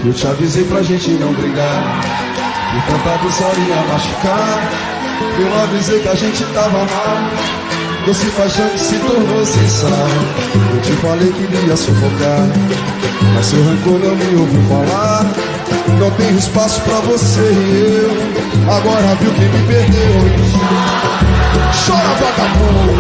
Eu te avisei pra gente não brigar, que tanta visão ia machucar. Eu avisei que a gente tava mal, doce paixão que se tornou sem sal. Eu te falei que me ia sufocar, mas seu rancor não me ouviu falar. Não tem espaço pra você e eu, agora viu que me perdeu. Chora, vagabundo.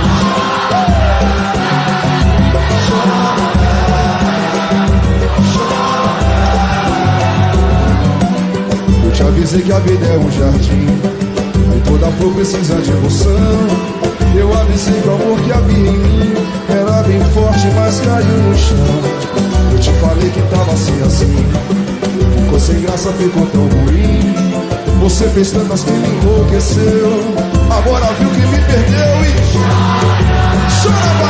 Eu te avisei que a vida é um jardim e toda flor precisa de emoção. Eu avisei que o amor que havia em mim era bem forte, mas caiu no chão. Eu te falei que tava assim, ficou sem graça, ficou tão ruim. Você fez tantas que me enlouqueceu, agora viu que me perdeu e chora.